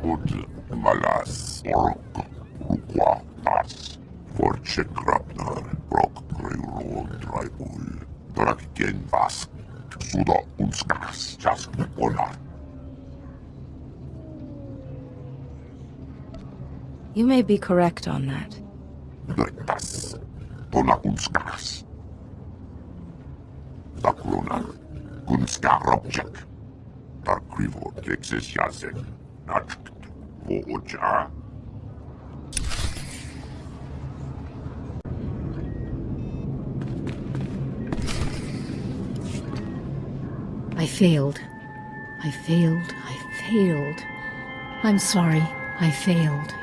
Ud malas ork ruquatas. Forche grabnar rock greuro draibul. Draken vask. Suda unskas just polar. You may be correct on that. Drektas. Tona unskas. Taklunar. Kunska robjek. Takrivo texes jasek. Natkt. Vooja. I failed. I'm sorry, I failed.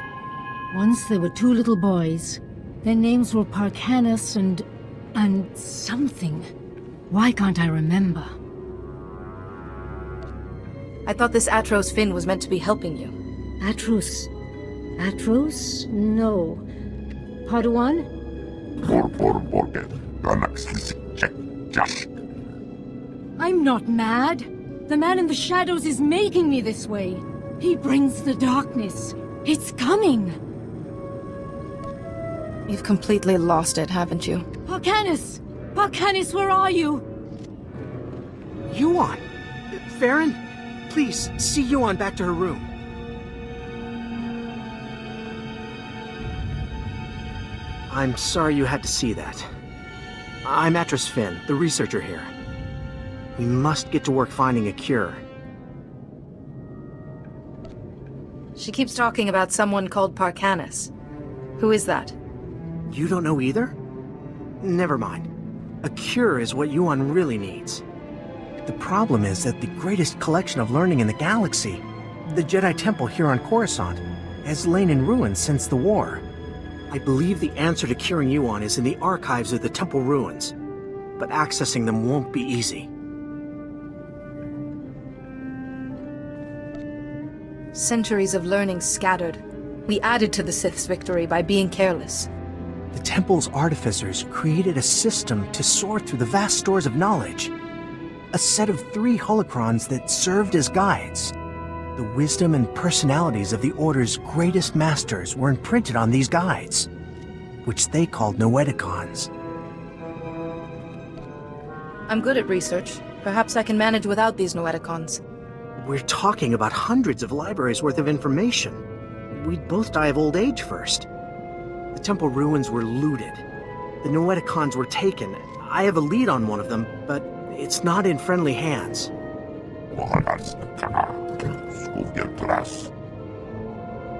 Once there were two little boys. Their names were Parkanis and something. Why can't I remember? I thought this Atros Finn was meant to be helping you. Atros? No. Padawan? Borborborgen. Ganaxlisik check. Just. I'm not mad. The man in the shadows is making me this way. He brings the darkness. It's coming. You've completely lost it, haven't you? Parkanis! Parkanis, where are you? Yuan! Farron, please, see Yuan back to her room. I'm sorry you had to see that. I'm Atros Finn, the researcher here. We must get to work finding a cure. She keeps talking about someone called Parkanis. Who is that? You don't know either? Never mind. A cure is what Yuan really needs. The problem is that the greatest collection of learning in the galaxy, the Jedi Temple here on Coruscant, has lain in ruins since the war. I believe the answer to curing Yuan is in the archives of the Temple ruins, but accessing them won't be easy. Centuries of learning scattered. We added to the Sith's victory by being careless. The Temple's artificers created a system to sort through the vast stores of knowledge. A set of 3 holocrons that served as guides. The wisdom and personalities of the Order's greatest masters were imprinted on these guides, which they called Noeticons. I'm good at research. Perhaps I can manage without these Noeticons. We're talking about hundreds of libraries worth of information. We'd both die of old age first. The temple ruins were looted. The Noeticons were taken. I have a lead on one of them, but it's not in friendly hands.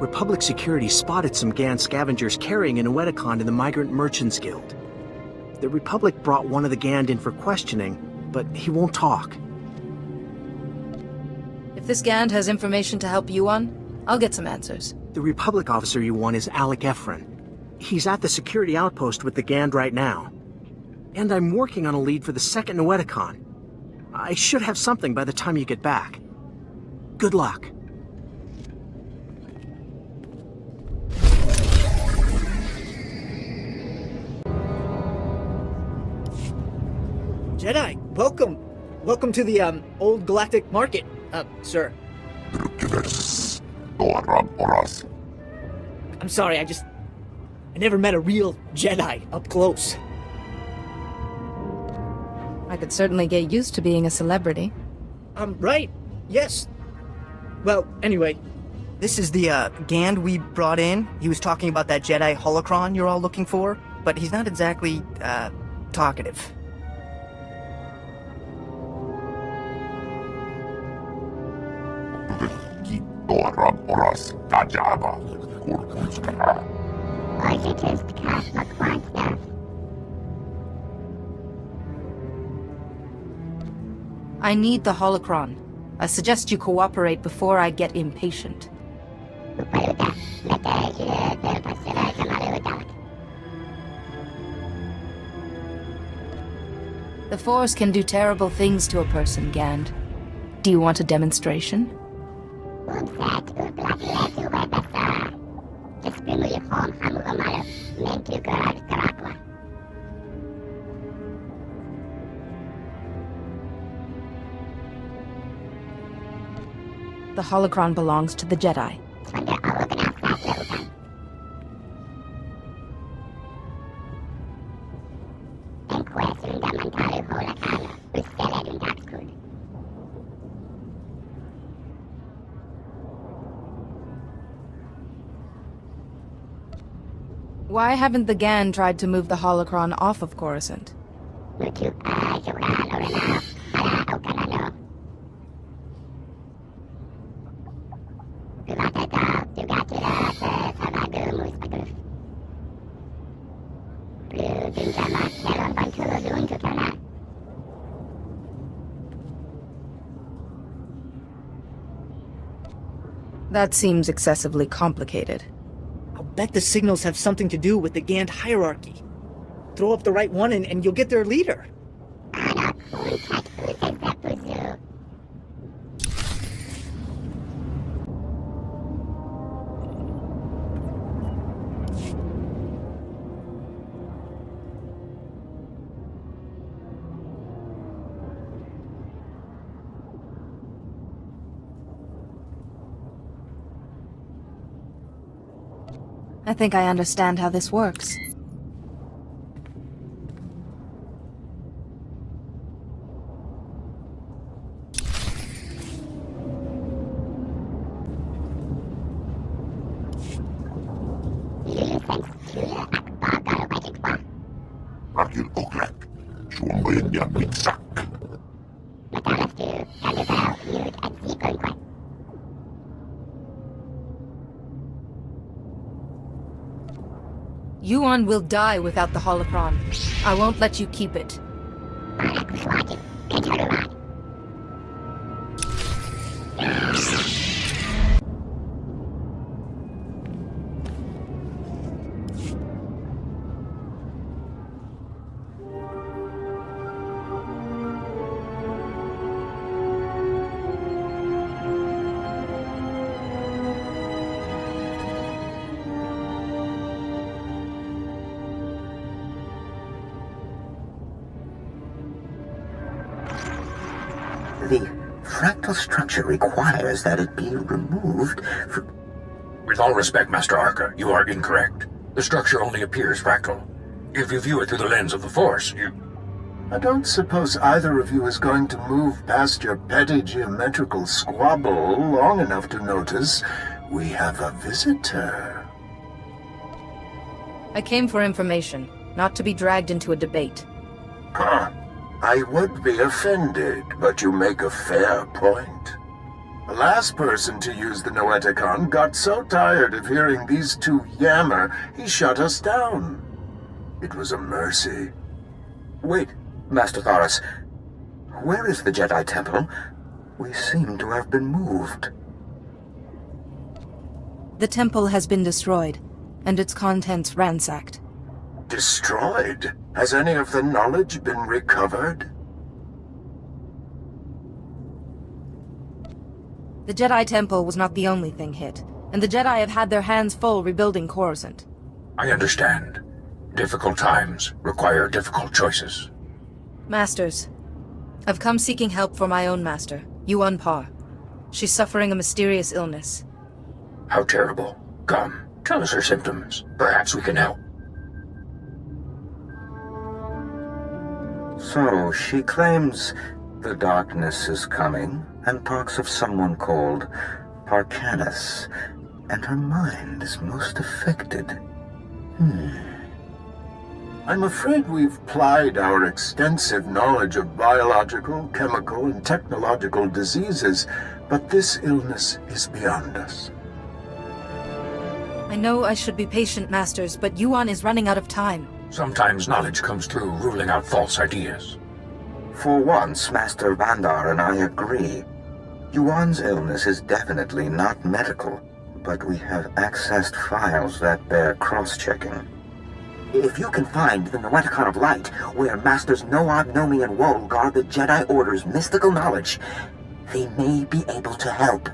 Republic security spotted some Gand scavengers carrying a Noeticon in the Migrant Merchants Guild. The Republic brought one of the Gand in for questioning, but he won't talk. If this Gand has information to help Yuan, I'll get some answers. The Republic officer you want is Alec Efren. He's at the security outpost with the Gand right now. And I'm working on a lead for the second Noeticon. I should have something by the time you get back. Good luck. Jedi, welcome. Welcome to the, Old Galactic Market, sir. I'm sorry, I never met a real Jedi up close. I could certainly get used to being a celebrity. Right. Yes. Well, anyway, this is the, Gand we brought in. He was talking about that Jedi holocron you're all looking for, but he's not exactly, talkative. I need the holocron. I suggest you cooperate before I get impatient. The Force can do terrible things to a person, Gand. Do you want a demonstration? The holocron belongs to the Jedi. Why haven't the GAN tried to move the holocron off of Coruscant? That seems excessively complicated. I'll bet the signals have something to do with the Gand hierarchy. Throw up the right one and you'll get their leader. I think I understand how this works. Arkil Oklek, Suomojen ja Mitsak. Yuan will die without the holocron. I won't let you keep it. The fractal structure requires that it be removed from... With all respect, Master Arca, you are incorrect. The structure only appears fractal. If you view it through the lens of the Force, you... I don't suppose either of you is going to move past your petty geometrical squabble long enough to notice we have a visitor. I came for information, not to be dragged into a debate. Huh. I would be offended, but you make a fair point. The last person to use the Noeticon got so tired of hearing these two yammer, he shut us down. It was a mercy. Wait, Master Thoris. Where is the Jedi Temple? We seem to have been moved. The temple has been destroyed, and its contents ransacked. Destroyed? Has any of the knowledge been recovered? The Jedi Temple was not the only thing hit, and the Jedi have had their hands full rebuilding Coruscant. I understand. Difficult times require difficult choices. Masters, I've come seeking help for my own master, Yuan Pa. She's suffering a mysterious illness. How terrible. Come, tell us her symptoms. Perhaps we can help. So, she claims the darkness is coming, and talks of someone called Parkanus, and her mind is most affected. I'm afraid we've plied our extensive knowledge of biological, chemical, and technological diseases, but this illness is beyond us. I know I should be patient, Masters, but Yuan is running out of time. Sometimes knowledge comes through ruling out false ideas. For once, Master Vandar and I agree. Yuan's illness is definitely not medical, but we have accessed files that bear cross-checking. If you can find the Noeticon of Light, where Masters Noab, Nomi, and Woe guard the Jedi Order's mystical knowledge, they may be able to help.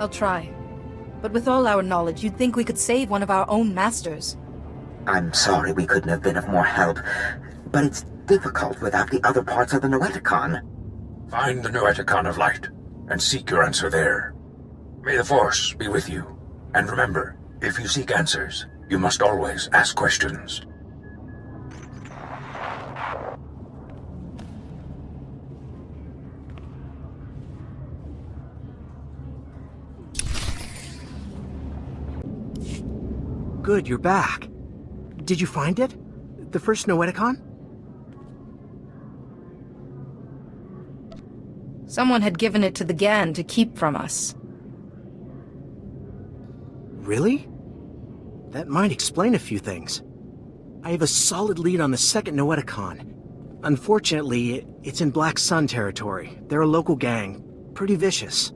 I'll try. But with all our knowledge, you'd think we could save one of our own masters. I'm sorry we couldn't have been of more help, but it's difficult without the other parts of the Noeticon. Find the Noeticon of Light. and seek your answer there. May the Force be with you. And remember, if you seek answers, you must always ask questions. Good, you're back. Did you find it? The first Noeticon? Someone had given it to the Gan to keep from us. Really? That might explain a few things. I have a solid lead on the second Noeticon. Unfortunately, it's in Black Sun territory. They're a local gang. Pretty vicious.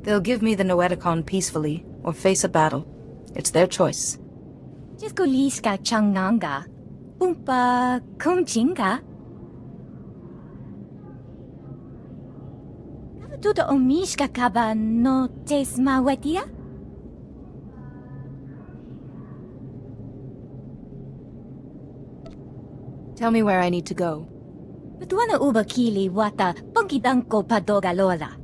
They'll give me the Noeticon peacefully, or face a battle. It's their choice. Jiskoliska changanga. Pumpa kumchinga. Tudo omishka kaba no tesma wetia? Tell me where I need to go. Patuana uba kili wata pangkidanko padoga lola.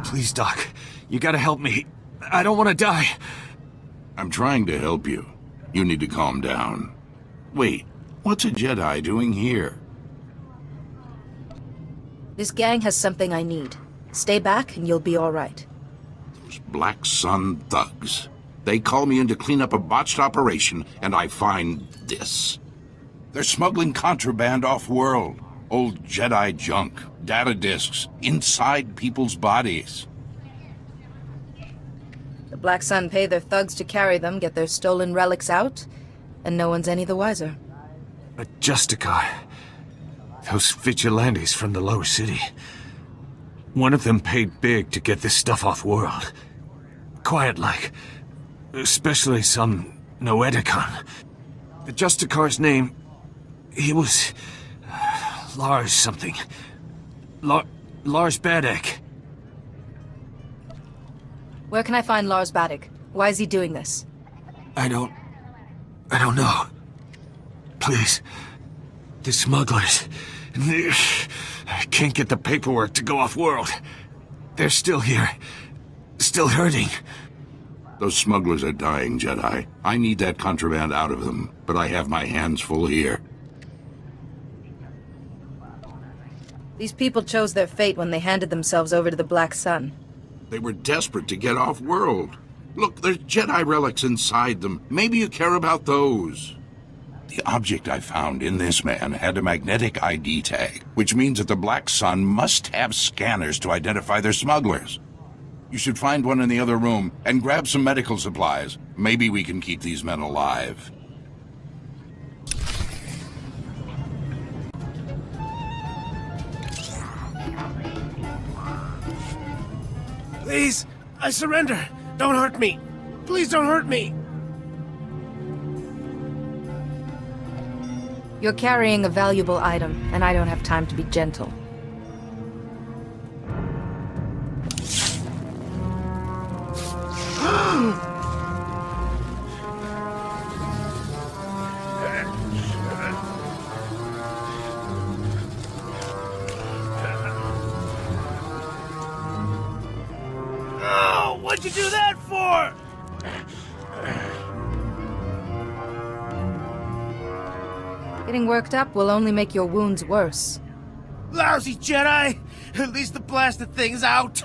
Please, Doc. You gotta help me. I don't want to die. I'm trying to help you. You need to calm down. Wait, what's a Jedi doing here? This gang has something I need. Stay back and you'll be all right. Those Black Sun thugs. They call me in to clean up a botched operation, and I find this. They're smuggling contraband off-world. Old Jedi junk, data disks, inside people's bodies. The Black Sun pay their thugs to carry them, get their stolen relics out, and no one's any the wiser. A Justicar. Those vigilantes from the lower city. One of them paid big to get this stuff off-world. Quiet-like. Especially some Noeticon. The Justicar's name... he was... Lars something. Lars Badek. Where can I find Lars Badek? Why is he doing this? I don't know. Please. The smugglers. I can't get the paperwork to go off-world. They're still here. Still hurting. Those smugglers are dying, Jedi. I need that contraband out of them, but I have my hands full here. These people chose their fate when they handed themselves over to the Black Sun. They were desperate to get off-world. Look, there's Jedi relics inside them. Maybe you care about those. The object I found in this man had a magnetic ID tag, which means that the Black Sun must have scanners to identify their smugglers. You should find one in the other room and grab some medical supplies. Maybe we can keep these men alive. Please, I surrender. Don't hurt me. Please don't hurt me. You're carrying a valuable item, and I don't have time to be gentle. Oh, what'd you do that for? Getting worked up will only make your wounds worse. Lousy Jedi! At least the blasted thing's out!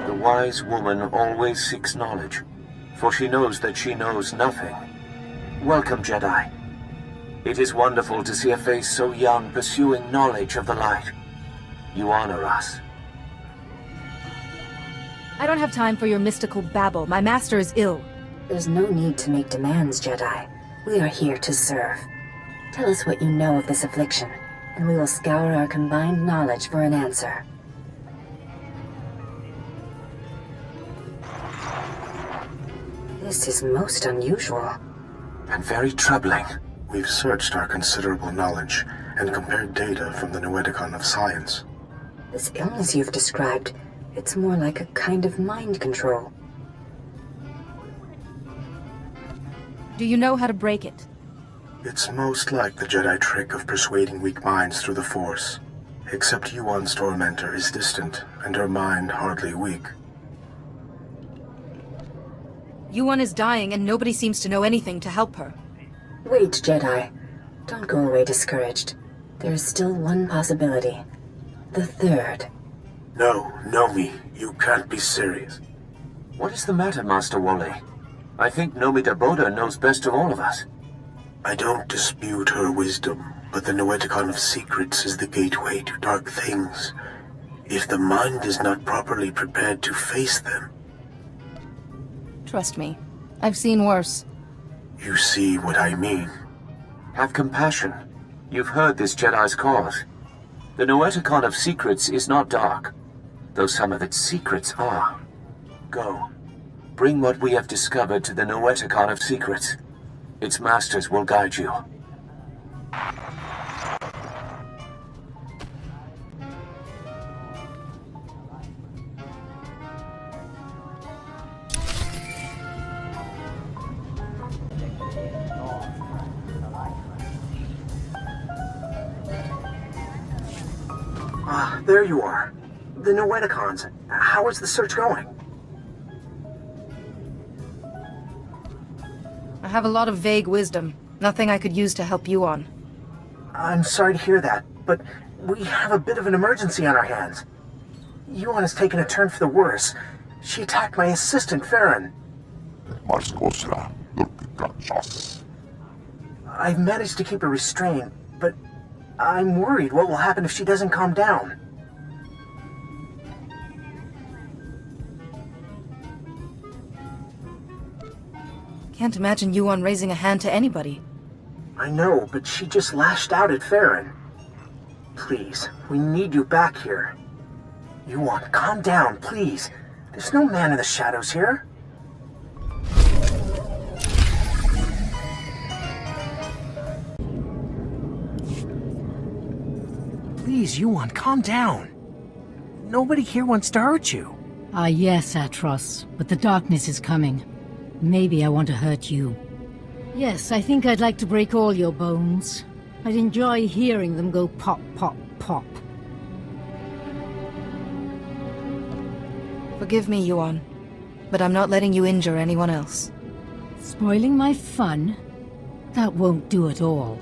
The wise woman always seeks knowledge, for she knows that she knows nothing. Welcome, Jedi. It is wonderful to see a face so young pursuing knowledge of the light. You honor us. I don't have time for your mystical babble. My master is ill. There's no need to make demands, Jedi. We are here to serve. Tell us what you know of this affliction, and we will scour our combined knowledge for an answer. This is most unusual. And very troubling. We've searched our considerable knowledge and compared data from the Noeticon of Science. This illness you've described, it's more like a kind of mind control. Do you know how to break it? It's most like the Jedi trick of persuading weak minds through the Force. Except Yuan's tormentor is distant, and her mind hardly weak. Yuan is dying and nobody seems to know anything to help her. Wait, Jedi. Don't go away discouraged. There is still one possibility. The third. No, Nomi, you can't be serious. What is the matter, Master Wally? I think Nomi Daboda knows best of all of us. I don't dispute her wisdom, but the Noeticon of Secrets is the gateway to dark things. If the mind is not properly prepared to face them... Trust me, I've seen worse. You see what I mean? Have compassion. You've heard this Jedi's cause. The Noeticon of Secrets is not dark, though some of its secrets are. Go. Bring what we have discovered to the Noeticon of Secrets. Its masters will guide you. Ah, there you are. The Noeticons. How is the search going? I have a lot of vague wisdom. Nothing I could use to help you on. I'm sorry to hear that, but we have a bit of an emergency on our hands. Yuan has taken a turn for the worse. She attacked my assistant, Farron. I've managed to keep her restrained, but I'm worried what will happen if she doesn't calm down. Can't imagine Yuan raising a hand to anybody. I know, but she just lashed out at Farron. Please, we need you back here. Yuan, calm down, please. There's no man in the shadows here. Please, Yuan, calm down. Nobody here wants to hurt you. Ah, yes, Atros, but the darkness is coming. Maybe I want to hurt you. Yes, I think I'd like to break all your bones. I'd enjoy hearing them go pop, pop, pop. Forgive me, Yuan, but I'm not letting you injure anyone else. Spoiling my fun? That won't do at all.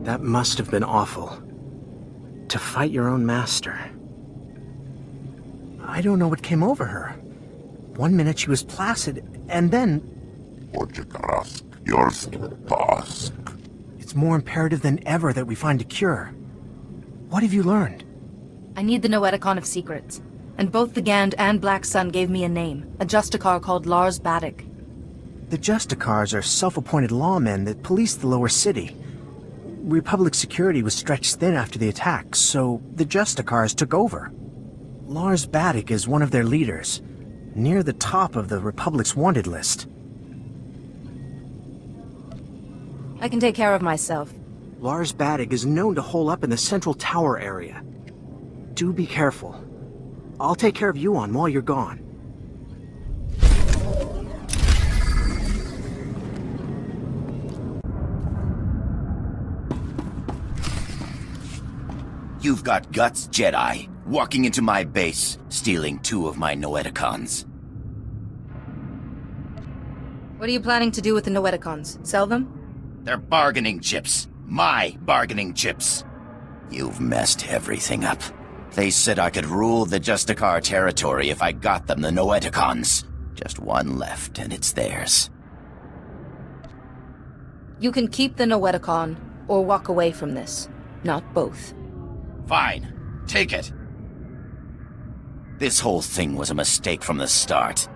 That must have been awful. To fight your own master. I don't know what came over her. One minute she was placid, and then... It's more imperative than ever that we find a cure. What have you learned? I need the Noeticon of Secrets, and both the Gand and Black Sun gave me a name, a Justicar called Lars Baddock. The Justicars are self-appointed lawmen that police the lower city. Republic security was stretched thin after the attack, so the Justicars took over. Lars Baddock is one of their leaders, near the top of the Republic's wanted list. I can take care of myself. Lars Baddock is known to hole up in the Central Tower area. Do be careful. I'll take care of Yuan while you're gone. You've got guts, Jedi. Walking into my base, stealing 2 of my Noeticons. What are you planning to do with the Noeticons? Sell them? They're bargaining chips. My bargaining chips. You've messed everything up. They said I could rule the Justicar territory if I got them the Noeticons. Just one left, and it's theirs. You can keep the Noeticon, or walk away from this. Not both. Fine. Take it. This whole thing was a mistake from the start.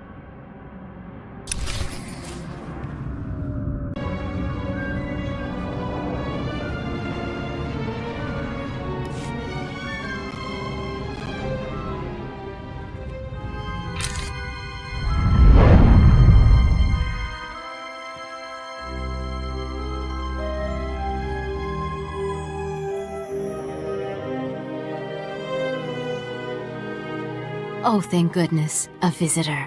Oh, thank goodness, a visitor.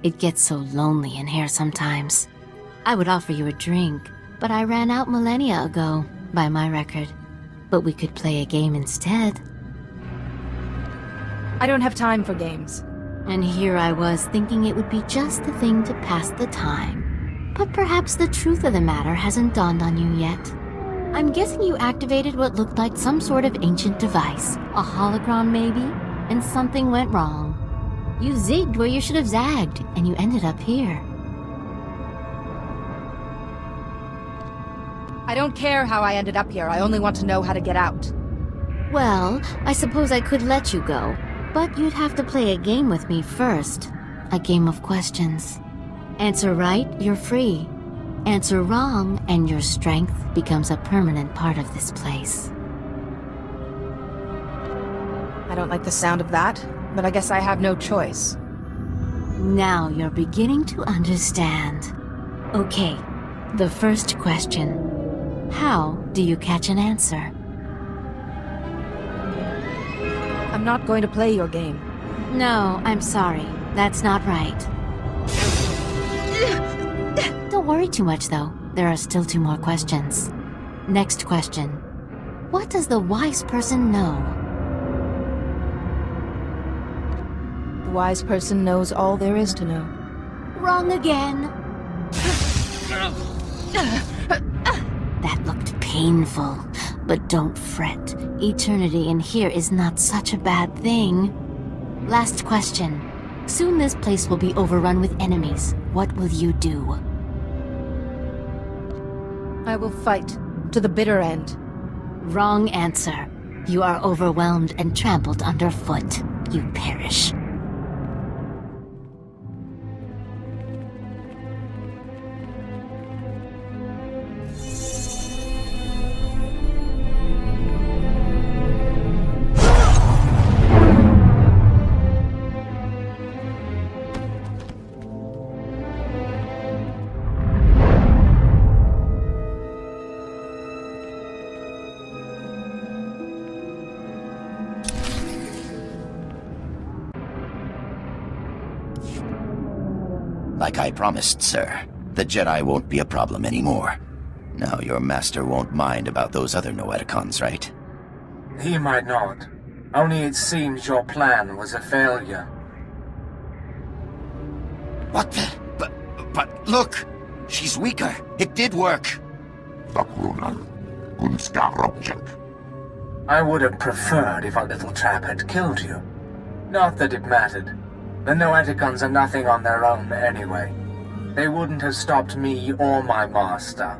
It gets so lonely in here sometimes. I would offer you a drink, but I ran out millennia ago, by my record. But we could play a game instead. I don't have time for games. And here I was thinking it would be just the thing to pass the time. But perhaps the truth of the matter hasn't dawned on you yet. I'm guessing you activated what looked like some sort of ancient device. A holocron maybe? And something went wrong. You zigged where you should have zagged, and you ended up here. I don't care how I ended up here, I only want to know how to get out. Well, I suppose I could let you go, but you'd have to play a game with me first. A game of questions. Answer right, you're free. Answer wrong, and your strength becomes a permanent part of this place. I don't like the sound of that, but I guess I have no choice. Now you're beginning to understand. Okay, the first question. How do you catch an answer? I'm not going to play your game. No, I'm sorry. That's not right. Don't worry too much, though. There are still 2 more questions. Next question. What does the wise person know? The wise person knows all there is to know. Wrong again. That looked painful, but don't fret. Eternity in here is not such a bad thing. Last question. Soon this place will be overrun with enemies. What will you do? I will fight to the bitter end. Wrong answer. You are overwhelmed and trampled underfoot. You perish. Like I promised, sir, the Jedi won't be a problem anymore. Now your master won't mind about those other Noeticons, right? He might not. Only it seems your plan was a failure. What the? But look! She's weaker. It did work. I would have preferred if our little trap had killed you. Not that it mattered. The Noeticons are nothing on their own anyway. They wouldn't have stopped me or my master.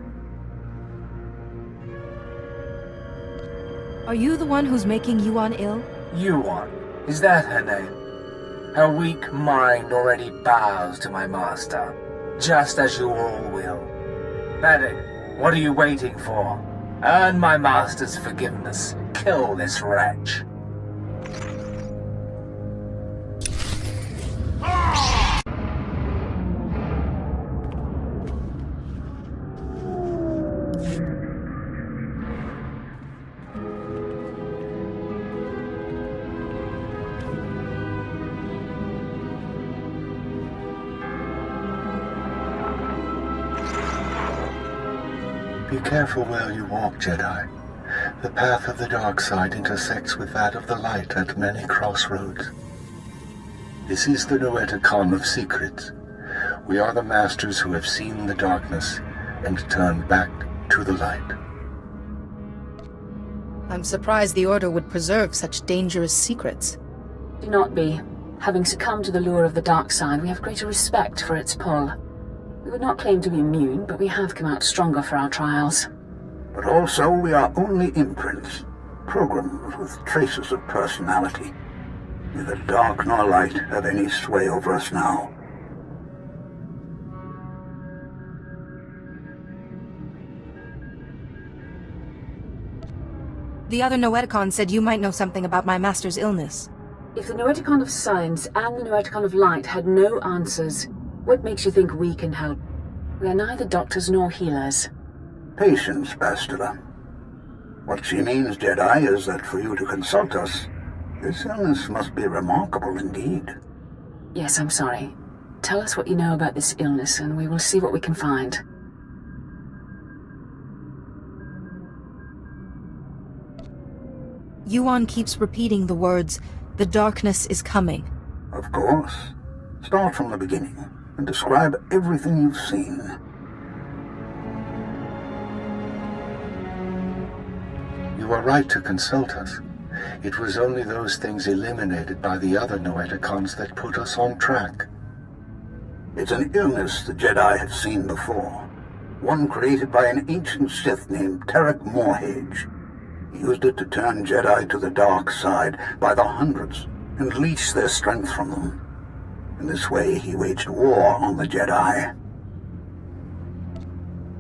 Are you the one who's making Yuan ill? Yuan? Is that her name? Her weak mind already bows to my master, just as you all will. Medic, what are you waiting for? Earn my master's forgiveness. Kill this wretch. Be careful where you walk, Jedi. The path of the dark side intersects with that of the light at many crossroads. This is the Noeticon of Secrets. We are the masters who have seen the darkness and turned back to the light. I'm surprised the Order would preserve such dangerous secrets. Do not be. Having succumbed to the lure of the dark side, we have greater respect for its pull. We would not claim to be immune, but we have come out stronger for our trials. But also we are only imprints, programmed with traces of personality. Neither dark nor light have any sway over us now. The other Noeticon said you might know something about my master's illness. If the Noeticon of Science and the Noeticon of Light had no answers, what makes you think we can help? We are neither doctors nor healers. Patience, Bastila. What she means, Jedi, is that for you to consult us, This illness must be remarkable indeed. Yes, I'm sorry. Tell us what you know about this illness, and we will see what we can find. Yuan keeps repeating the words, "The darkness is coming." Of course. Start from the beginning and describe everything you've seen. You are right to consult us. It was only those things eliminated by the other Noeticons that put us on track. It's an illness the Jedi have seen before. One created by an ancient Sith named Tarek Morhage. He used it to turn Jedi to the dark side by the hundreds and leech their strength from them. In this way, he waged war on the Jedi.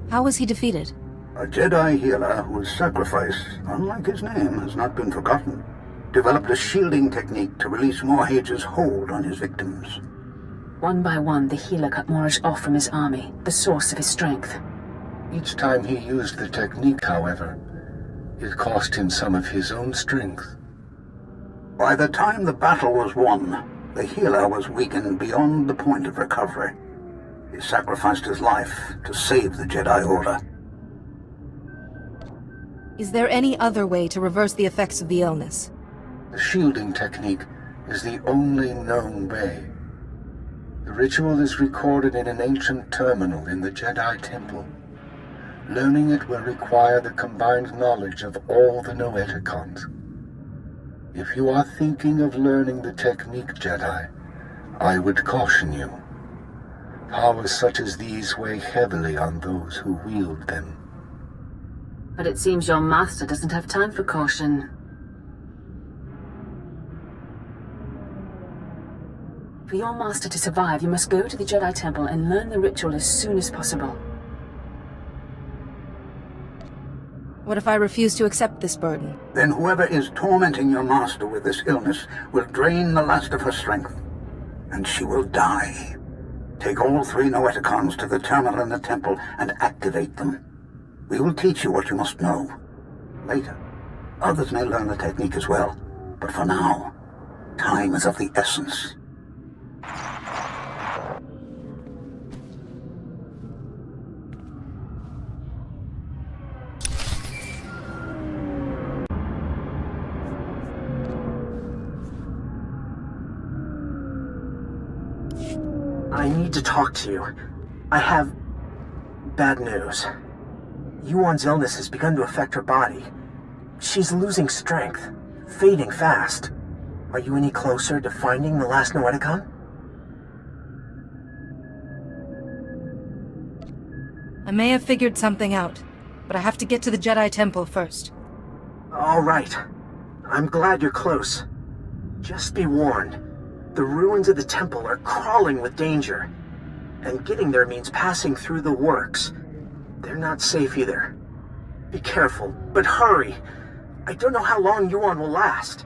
How was he defeated? A Jedi healer whose sacrifice, unlike his name, has not been forgotten, developed a shielding technique to release Morhage's hold on his victims. One by one, the healer cut Morage off from his army, the source of his strength. Each time he used the technique, however, it cost him some of his own strength. By the time the battle was won, the healer was weakened beyond the point of recovery. He sacrificed his life to save the Jedi Order. Is there any other way to reverse the effects of the illness? The shielding technique is the only known way. The ritual is recorded in an ancient terminal in the Jedi Temple. Learning it will require the combined knowledge of all the Noeticons. If you are thinking of learning the technique, Jedi, I would caution you. Powers such as these weigh heavily on those who wield them. But it seems your master doesn't have time for caution. For your master to survive, you must go to the Jedi Temple and learn the ritual as soon as possible. What if I refuse to accept this burden? Then whoever is tormenting your master with this illness will drain the last of her strength, and she will die. Take all 3 Noeticons to the terminal in the temple and activate them. We will teach you what you must know. Later, others may learn the technique as well, but for now, time is of the essence. I need to talk to you. I have bad news. Yuan's illness has begun to affect her body. She's losing strength, fading fast. Are you any closer to finding the last Noeticon? I may have figured something out, but I have to get to the Jedi Temple first. All right. I'm glad you're close. Just be warned. The ruins of the temple are crawling with danger. And getting there means passing through the works. They're not safe either. Be careful, but hurry. I don't know how long Yuan will last.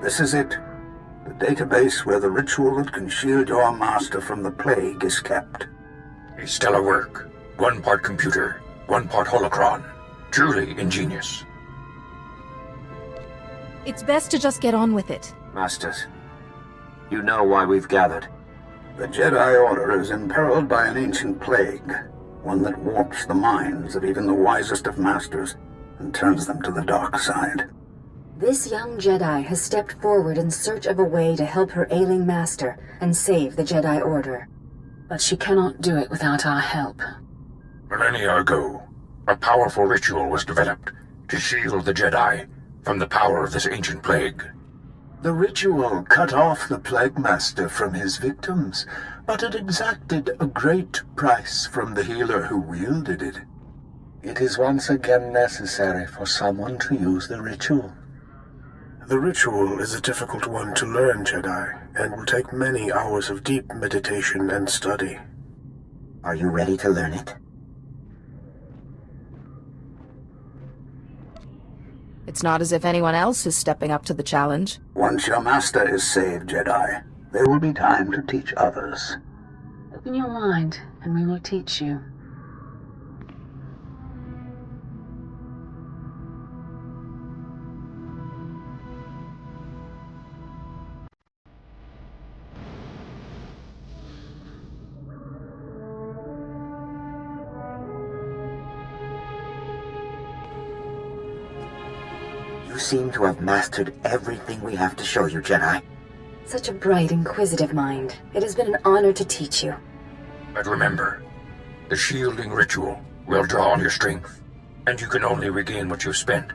This is it. The database where the ritual that can shield your master from the plague is kept. A stellar work. 1 part computer, 1 part holocron. Truly ingenious. It's best to just get on with it. Masters, you know why we've gathered. The Jedi Order is imperiled by an ancient plague, one that warps the minds of even the wisest of masters and turns them to the dark side. This young Jedi has stepped forward in search of a way to help her ailing master and save the Jedi Order. But she cannot do it without our help. Millennia ago, a powerful ritual was developed to shield the Jedi from the power of this ancient plague. The ritual cut off the Plague Master from his victims, but it exacted a great price from the healer who wielded it. It is once again necessary for someone to use the ritual. The ritual is a difficult one to learn, Jedi, and will take many hours of deep meditation and study. Are you ready to learn it? It's not as if anyone else is stepping up to the challenge. Once your master is saved, Jedi, there will be time to teach others. Open your mind, and we will teach you. You seem to have mastered everything we have to show you, Jedi. Such a bright, inquisitive mind. It has been an honor to teach you. But remember, the shielding ritual will draw on your strength, and you can only regain what you've spent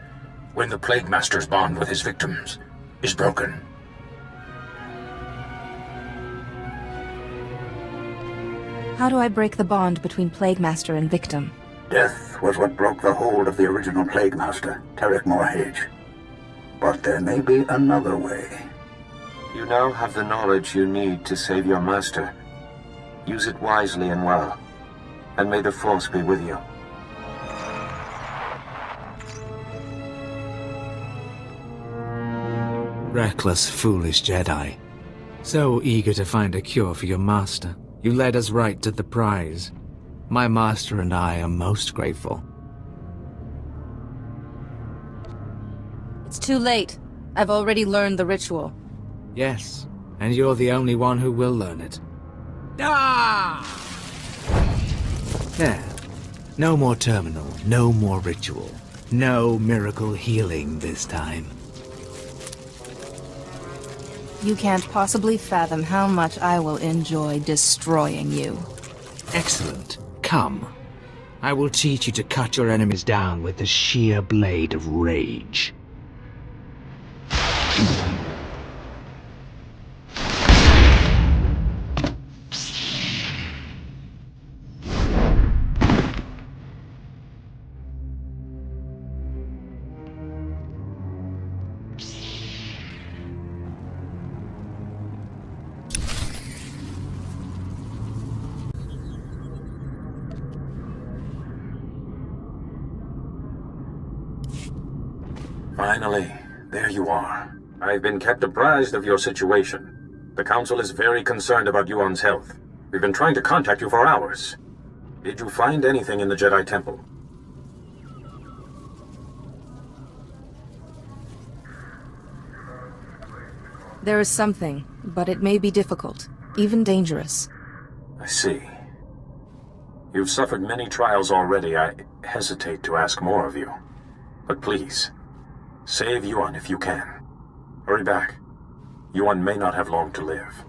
when the Plague Master's bond with his victims is broken. How do I break the bond between Plague Master and victim? Death was what broke the hold of the original Plague Master, Tarek Morhage. But there may be another way. You now have the knowledge you need to save your master. Use it wisely and well, and may the Force be with you. Reckless, foolish Jedi. So eager to find a cure for your master, you led us right to the prize. My master and I are most grateful. It's too late. I've already learned the ritual. Yes, and you're the only one who will learn it. Ah! There. No more terminal, no more ritual. No miracle healing this time. You can't possibly fathom how much I will enjoy destroying you. Excellent. Come. I will teach you to cut your enemies down with the sheer blade of rage. Finally, there you are. I've been kept apprised of your situation. The Council is very concerned about Yuan's health. We've been trying to contact you for hours. Did you find anything in the Jedi Temple? There is something, but it may be difficult, even dangerous. I see. You've suffered many trials already. I hesitate to ask more of you. But please, save Yuan if you can. Hurry back. Yuan may not have long to live.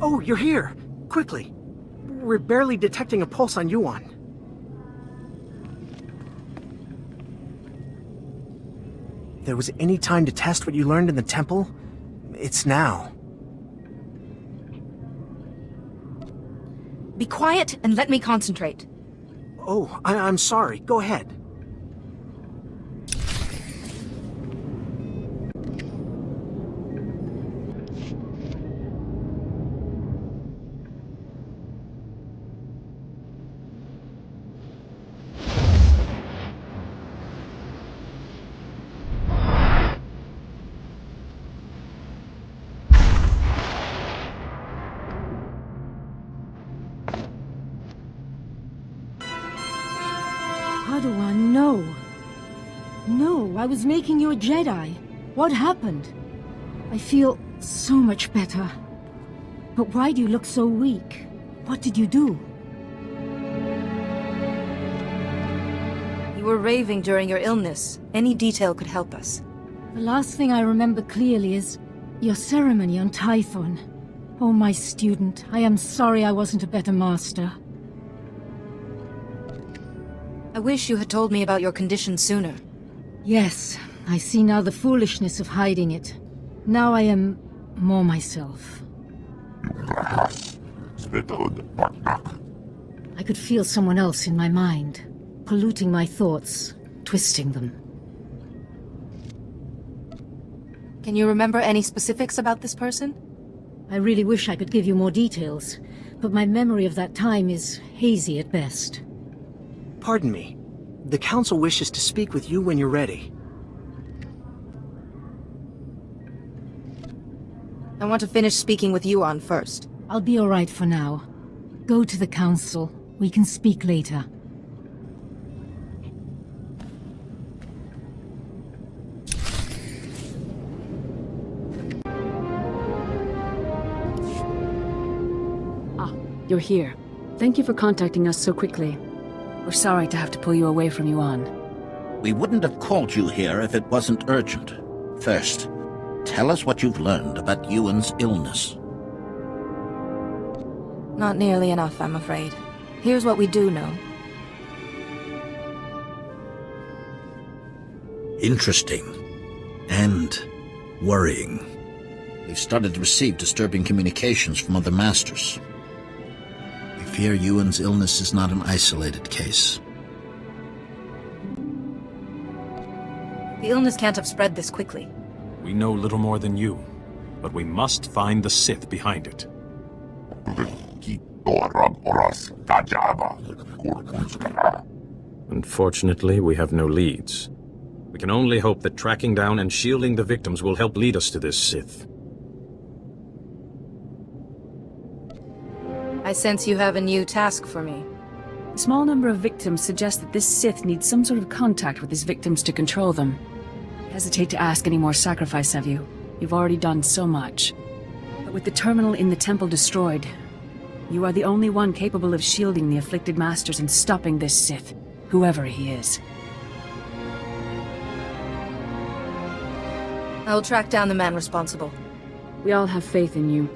Oh, you're here! Quickly! We're barely detecting a pulse on Yuan. If there was any time to test what you learned in the temple, it's now. Be quiet and let me concentrate. Oh, I'm sorry. Go ahead. Padawan, no. No, I was making you a Jedi. What happened? I feel so much better. But why do you look so weak? What did you do? You were raving during your illness. Any detail could help us. The last thing I remember clearly is your ceremony on Typhon. Oh, my student, I am sorry I wasn't a better master. I wish you had told me about your condition sooner. Yes, I see now the foolishness of hiding it. Now I am more myself. I could feel someone else in my mind, polluting my thoughts, twisting them. Can you remember any specifics about this person? I really wish I could give you more details, but my memory of that time is hazy at best. Pardon me. The Council wishes to speak with you when you're ready. I want to finish speaking with Yuan first. I'll be all right for now. Go to the Council. We can speak later. You're here. Thank you for contacting us so quickly. We're sorry to have to pull you away from Yuan. We wouldn't have called you here if it wasn't urgent. First, tell us what you've learned about Yuan's illness. Not nearly enough, I'm afraid. Here's what we do know. Interesting. And worrying. We've started to receive disturbing communications from other masters. We fear Yuan's illness is not an isolated case. The illness can't have spread this quickly. We know little more than you, but we must find the Sith behind it. Unfortunately, we have no leads. We can only hope that tracking down and shielding the victims will help lead us to this Sith. I sense you have a new task for me. A small number of victims suggest that this Sith needs some sort of contact with his victims to control them. I hesitate to ask any more sacrifice of you. You've already done so much. But with the terminal in the temple destroyed, you are the only one capable of shielding the afflicted masters and stopping this Sith, whoever he is. I will track down the man responsible. We all have faith in you.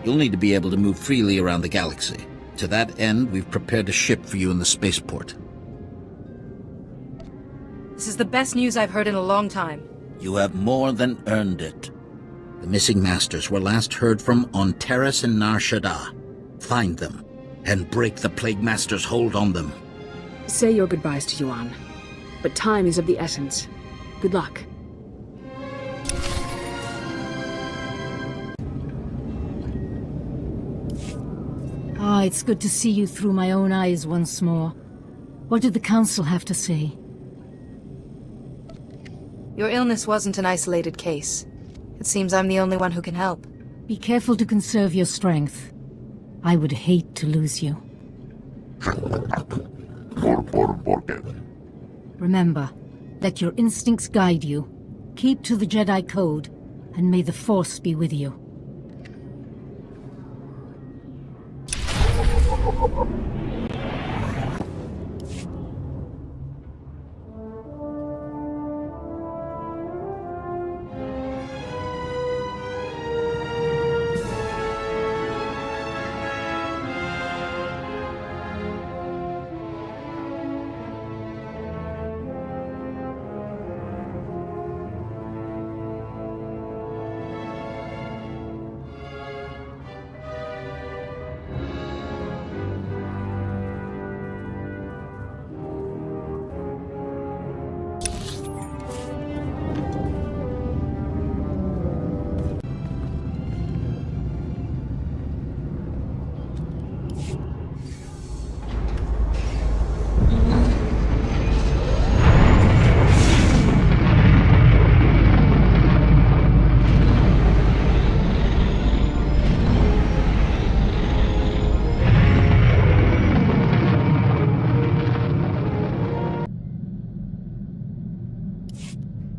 You'll need to be able to move freely around the galaxy. To that end, we've prepared a ship for you in the spaceport. This is the best news I've heard in a long time. You have more than earned it. The missing masters were last heard from on Terrace and Nar Shaddaa. Find them, and break the Plague Master's hold on them. Say your goodbyes to Yuan. But time is of the essence. Good luck. Ah, it's good to see you through my own eyes once more. What did the Council have to say? Your illness wasn't an isolated case. It seems I'm the only one who can help. Be careful to conserve your strength. I would hate to lose you. Remember, let your instincts guide you. Keep to the Jedi Code, and may the Force be with you.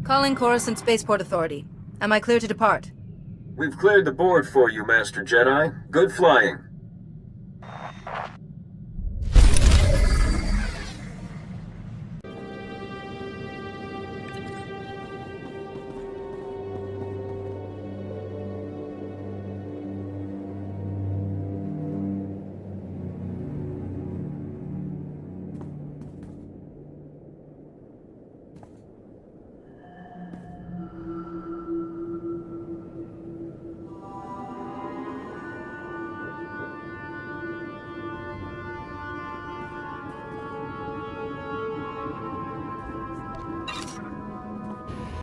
Calling Coruscant Spaceport Authority. Am I clear to depart? We've cleared the board for you, Master Jedi. Good flying.